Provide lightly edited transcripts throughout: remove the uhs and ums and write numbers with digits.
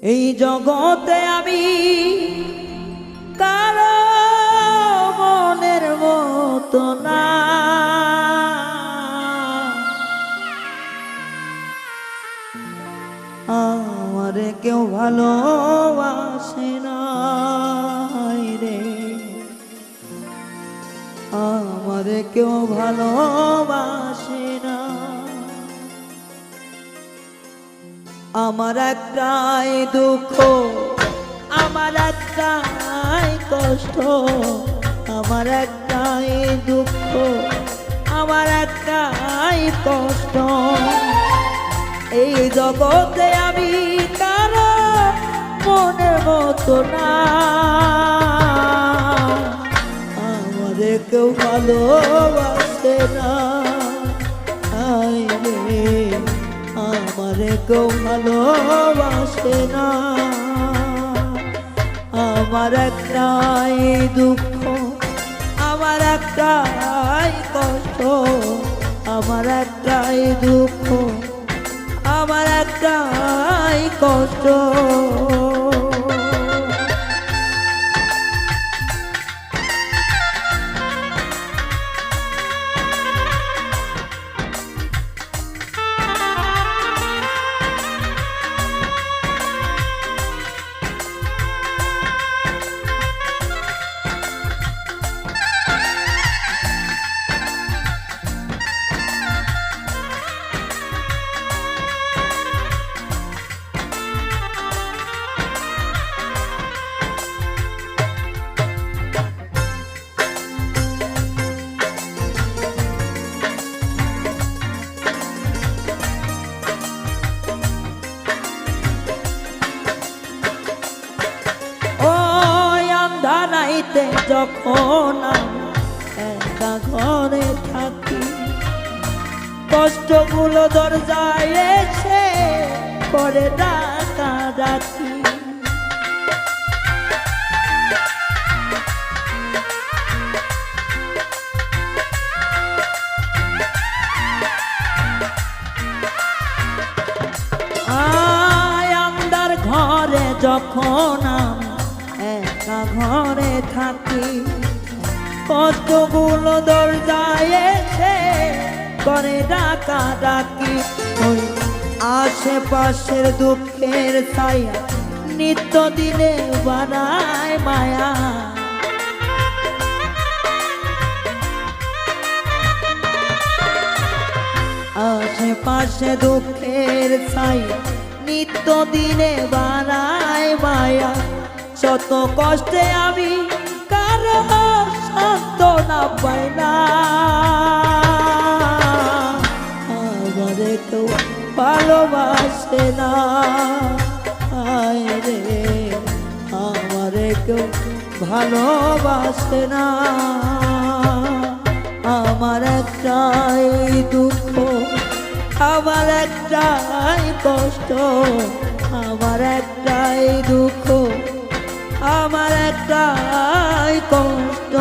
এই জগতে আমি কারো মনের মতো না, আমারে কেউ ভালোবাসে না রে, আমারে কেউ ভালোবাসে না। আমার একটাই দুঃখ, আমার একটাই কষ্ট, আমার একটাই দুঃখ, আমার একটাই কষ্ট। এই জগতে আমি কারো মনের মতো না, আমারে কেউ ভালোবাসে না রে, আমারে কেউ ভালোবাসে না। আমার একটাই দুঃখ, আমার একটাই কষ্ট, আমার একটাই দুঃখ, আমার একটাই কষ্ট। যখন একা ঘরে থাকি, কষ্টগুলো দরজায় এসে করে ডাকা ডাকি। আন্ধার ঘরে যখন একা ঘরে থাকি, কষ্টগুলো দরজায় এসে করে ডাকা ডাকি। ওই আশেপাশের দুঃখের ছায়া নিত্য দিনে বানায় মায়া, আশেপাশে দুঃখের ছায়া নিত্য দিনে বানায় মায়া। শত কষ্টে আমি কারো সান্ত্বনা পাই না, আমারে কেউ ভালোবাসে না রে, আমারে কেউ ভালোবাসে না। আমার একটাই দুঃখ, আমার একটাই কষ্ট, আমার একটাই দুঃখ, আমার একটাই কষ্ট।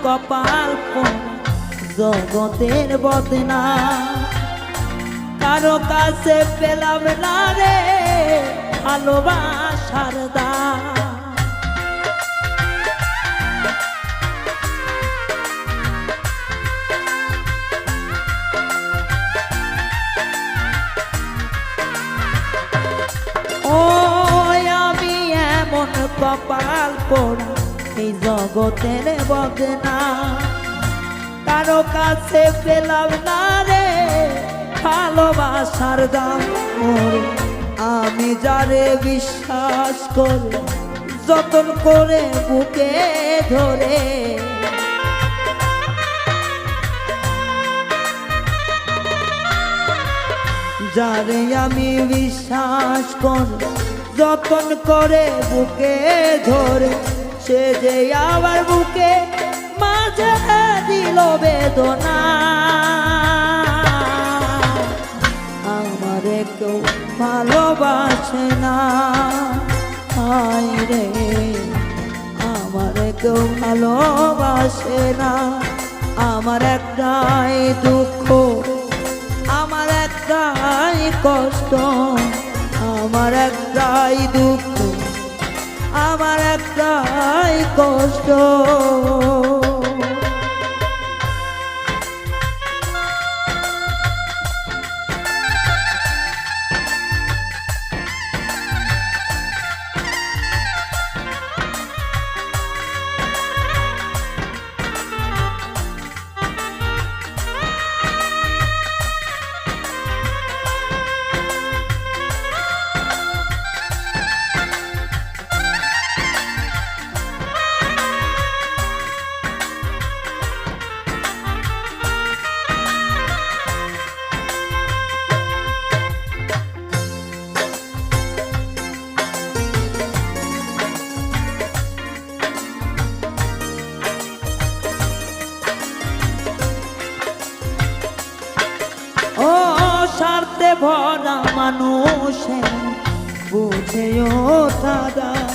কপাল জগতের বদনা, কারো কাছে পেলাম না রে ভালোবাসার দান। ও আমি এমন কপাল পোড়া, এই জগতের বদনা, কারো কাছে পেলাম না রে ভালোবাসার দাম ওরে আমি যারে বিশ্বাস করে যতন করে বুকে ধরে যারে আমি বিশ্বাস করে যতন করে বুকে ধরে সে যে আবার বুকে মাঝে দিল বেদনা আমারে কেউ ভালোবাসে না হায় রে আমারে কেউ ভালোবাসে না আমার একটাই দুঃখ আমার একটাই কষ্ট আমার একটাই দুঃখ আমার একটাই কষ্ট স্বার্থে ভরা মানুষে বুঝে ওঠা দায়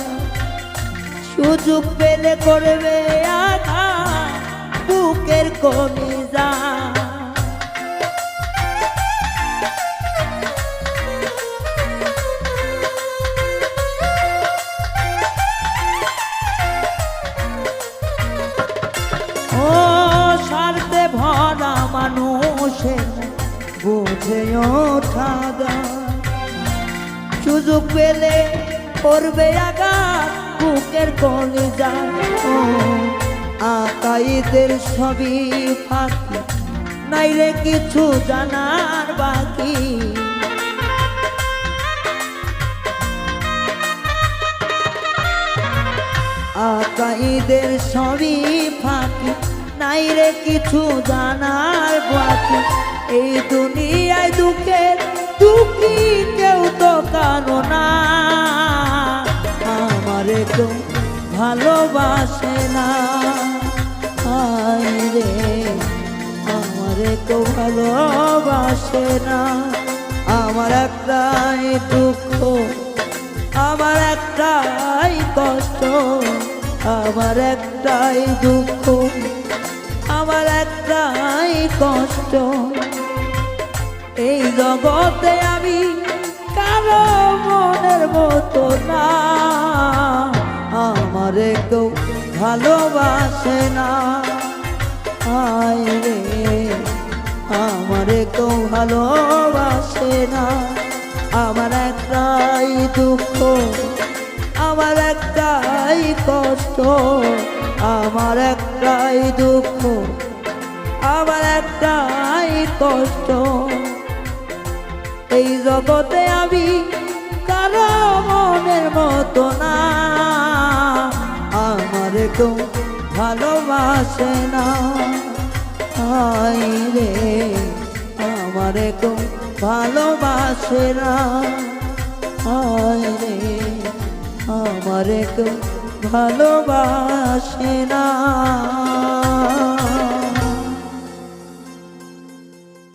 সুযোগ পেলে করবে আঘাত বুকের কলিজা ও স্বার্থে ভরা মানুষে বুঝে ওঠা সুযোগ পেলে করবে আঘাত বুকের কলিজা ও আকাইদের সবই ফাঁকি নাইলে কিছু জানার বাকি আকাইদের সবই ফাঁকি নাইলে কিছু জানার বাকি এই দুনিয়ায় দুঃখের দুঃখী কেউ তো কারো না আমারে কেউ ভালোবাসে না হায় রে আমারে কেউ ভালোবাসে না আমার একটাই দুঃখ আমার একটাই কষ্ট আমার একটাই দুঃখ আমার একটাই কষ্ট এই জগতে আমি কারো মনের মতো না আমারে কেউ ভালোবাসে না হায় রে আমারে কেউ ভালোবাসে না আমার একটাই দুঃখ আমার একটাই কষ্ট আমার একটাই দুঃখ আমার একটাই কষ্ট এই জগতে আমি কারো মনের মতো না আমার কেউ ভালোবাসে না হায় রে আমার কেউ ভালোবাসে না হায় রে আমার কেউ ভালোবাসে না।